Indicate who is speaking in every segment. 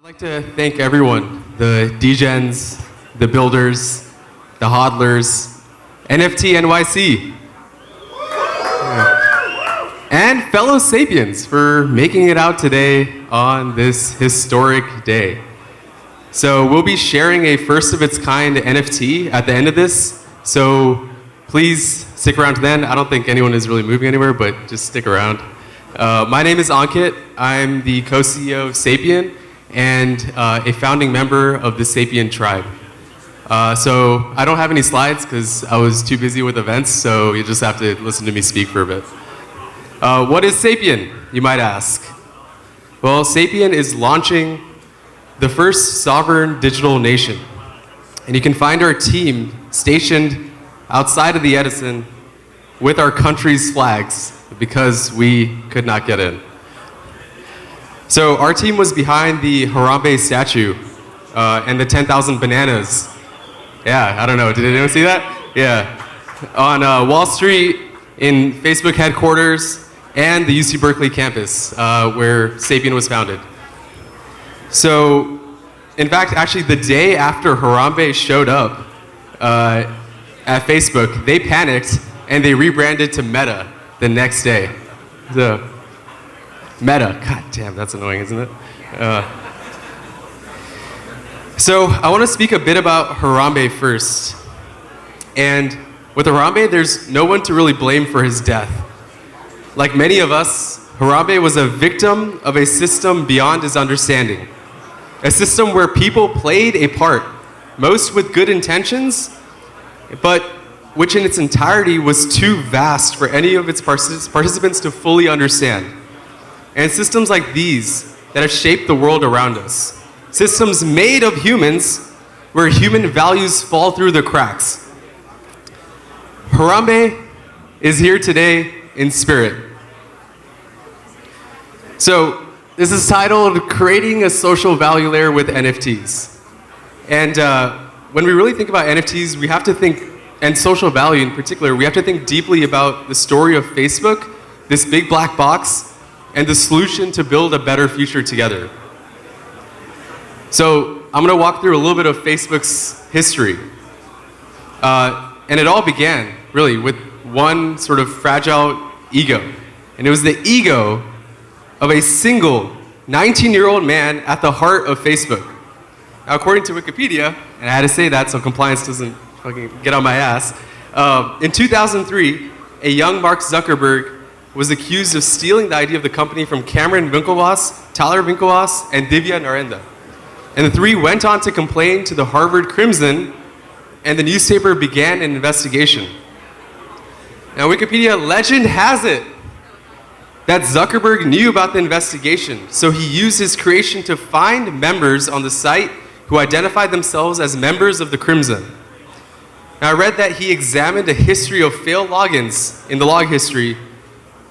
Speaker 1: I'd like to thank everyone, the degens, the builders, the hodlers, NFT.NYC, and fellow sapiens for making it out today on this historic day. So we'll be sharing a first of its kind NFT at the end of this, so please stick around to then. I don't think anyone is really moving anywhere, but just stick around. My name is Ankit. I'm the co-CEO of Sapien and a founding member of the Sapien tribe. So I don't have any slides because I was too busy with events, so you just have to listen to me speak for a bit. What is Sapien, you might ask? Well, Sapien is launching the first sovereign digital nation. And you can find our team stationed outside of the Edison with our country's flags because we could not get in. So our team was behind the Harambe statue and the 10,000 bananas. Yeah, I don't know, did anyone see that? Yeah. On Wall Street, in Facebook headquarters, and the UC Berkeley campus where Sapien was founded. So, in fact, actually the day after Harambe showed up at Facebook, they panicked and they rebranded to Meta the next day. The Meta, god damn, that's annoying, isn't it? So I want to speak a bit about Harambe first. And with Harambe, there's no one to really blame for his death. Like many of us, Harambe was a victim of a system beyond his understanding. A system where people played a part, most with good intentions, but which in its entirety was too vast for any of its participants to fully understand. And systems like these that have shaped the world around us. Systems made of humans where human values fall through the cracks. Harambe is here today in spirit. So this is titled Creating a Social Value Layer with NFTs. And when we really think about NFTs, we have to think, and social value in particular, we have to think deeply about the story of Facebook, this big black box, and the solution to build a better future together. So I'm gonna walk through a little bit of Facebook's history. And it all began, really, with one sort of fragile ego. And it was the ego of a single 19-year-old man at the heart of Facebook. Now, according to Wikipedia, and I had to say that so compliance doesn't fucking get on my ass, in 2003, a young Mark Zuckerberg was accused of stealing the idea of the company from Cameron Winklevoss, Tyler Winklevoss, and Divya Narendra. And the three went on to complain to the Harvard Crimson, and the newspaper began an investigation. Now, Wikipedia legend has it that Zuckerberg knew about the investigation, so he used his creation to find members on the site who identified themselves as members of the Crimson. Now, I read that he examined a history of failed logins in the log history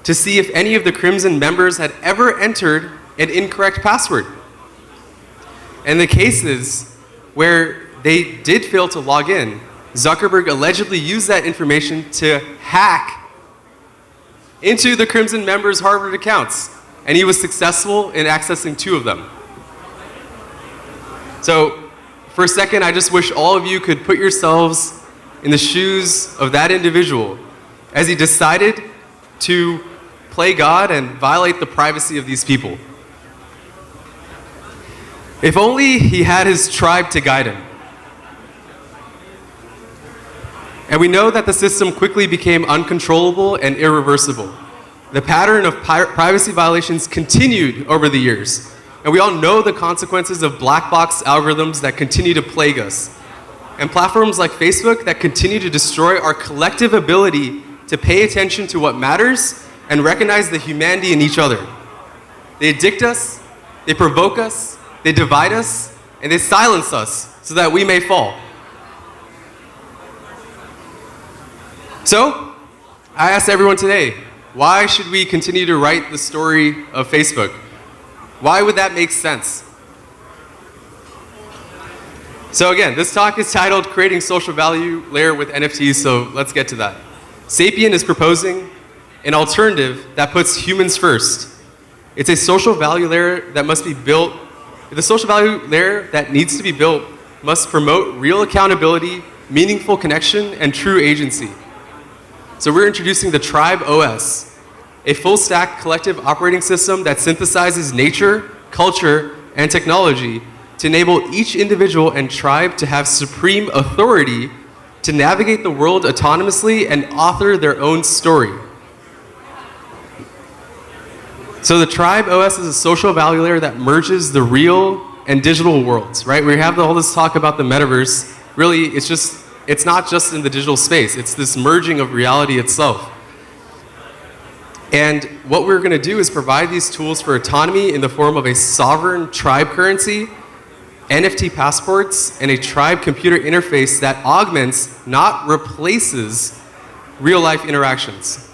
Speaker 1: to see if any of the Crimson members had ever entered an incorrect password. And the cases where they did fail to log in, Zuckerberg allegedly used that information to hack into the Crimson members' Harvard accounts, and he was successful in accessing 2 of them. So, for a second, I just wish all of you could put yourselves in the shoes of that individual as he decided to play God and violate the privacy of these people. If only he had his tribe to guide him. And we know that the system quickly became uncontrollable and irreversible. The pattern of privacy violations continued over the years. And we all know the consequences of black box algorithms that continue to plague us. And platforms like Facebook that continue to destroy our collective ability to pay attention to what matters and recognize the humanity in each other. They addict us, they provoke us, they divide us, and they silence us so that we may fall. So, I asked everyone today, why should we continue to write the story of Facebook? Why would that make sense? So again, this talk is titled Creating Social Value Layer with NFTs, so let's get to that. Sapien is proposing an alternative that puts humans first. It's a social value layer that must be built The social value layer that needs to be built must promote real accountability, meaningful connection, and true agency. So we're introducing the Tribe OS, a full-stack collective operating system that synthesizes nature, culture, and technology to enable each individual and tribe to have supreme authority to navigate the world autonomously and author their own story. So the Tribe OS is a social value layer that merges the real and digital worlds, right? We have all this talk about the metaverse. Really, it's not just in the digital space. It's this merging of reality itself. And what we're going to do is provide these tools for autonomy in the form of a sovereign tribe currency, NFT passports, and a tribe computer interface that augments, not replaces, real-life interactions.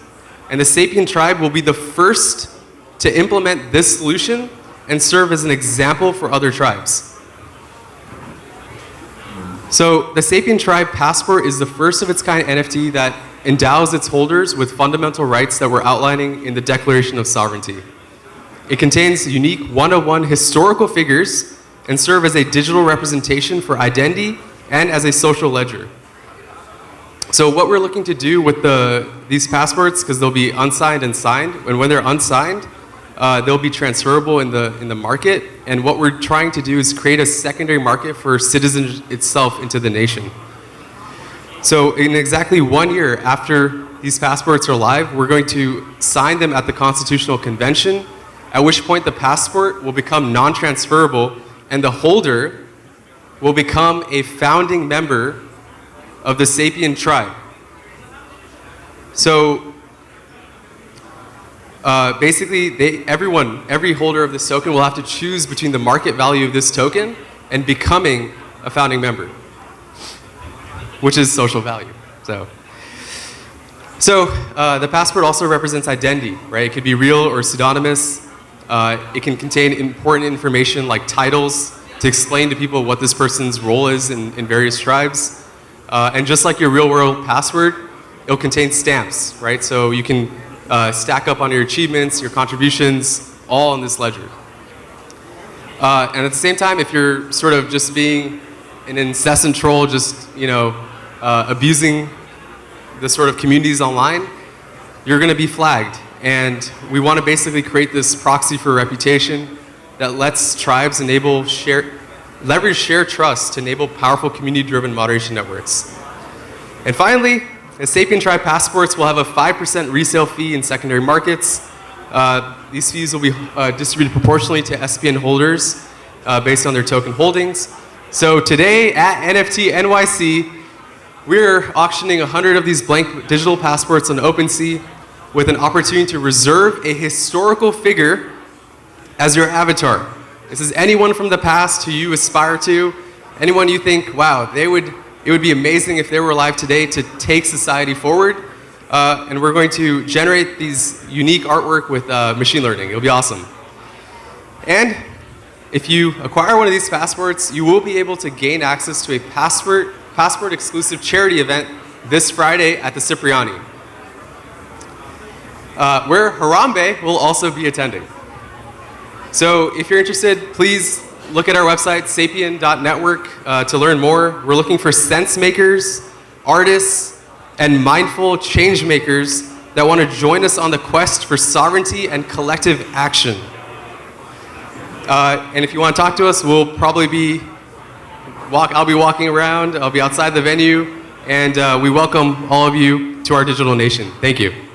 Speaker 1: And the Sapien Tribe will be the first to implement this solution and serve as an example for other tribes. So the Sapien Tribe Passport is the first of its kind NFT that endows its holders with fundamental rights that we're outlining in the Declaration of Sovereignty. It contains unique one-on-one historical figures and serve as a digital representation for identity and as a social ledger. So what we're looking to do with these passports, because they'll be unsigned and signed, and when they're unsigned, they'll be transferable in the market. And what we're trying to do is create a secondary market for citizens itself into the nation. So in exactly 1 year after these passports are live, we're going to sign them at the Constitutional Convention, at which point the passport will become non-transferable and the holder will become a founding member of the Sapien Tribe. So basically, every holder of this token will have to choose between the market value of this token and becoming a founding member, which is social value. So the passport also represents identity, right? It could be real or pseudonymous. It can contain important information like titles to explain to people what this person's role is in various tribes. And just like your real-world password, it'll contain stamps, right? So you can stack up on your achievements, your contributions, all in this ledger. And at the same time, if you're sort of just being an incessant troll, just abusing the sort of communities online, you're going to be flagged. And we want to basically create this proxy for reputation that lets tribes leverage shared trust to enable powerful community-driven moderation networks. And finally, the Sapien Tribe passports will have a 5% resale fee in secondary markets. These fees will be distributed proportionally to SPN holders based on their token holdings. So today at NFT.NYC, we're auctioning 100 of these blank digital passports on OpenSea with an opportunity to reserve a historical figure as your avatar. This is anyone from the past who you aspire to, anyone you think, wow, it would be amazing if they were alive today to take society forward. And we're going to generate these unique artwork with machine learning. It'll be awesome. And if you acquire one of these passports, you will be able to gain access to a passport exclusive charity event this Friday at the Cipriani, where Harambe will also be attending. So if you're interested, please look at our website, sapien.network, to learn more. We're looking for sense makers, artists, and mindful change makers that want to join us on the quest for sovereignty and collective action. And if you want to talk to us, I'll be walking around, I'll be outside the venue, and we welcome all of you to our digital nation. Thank you.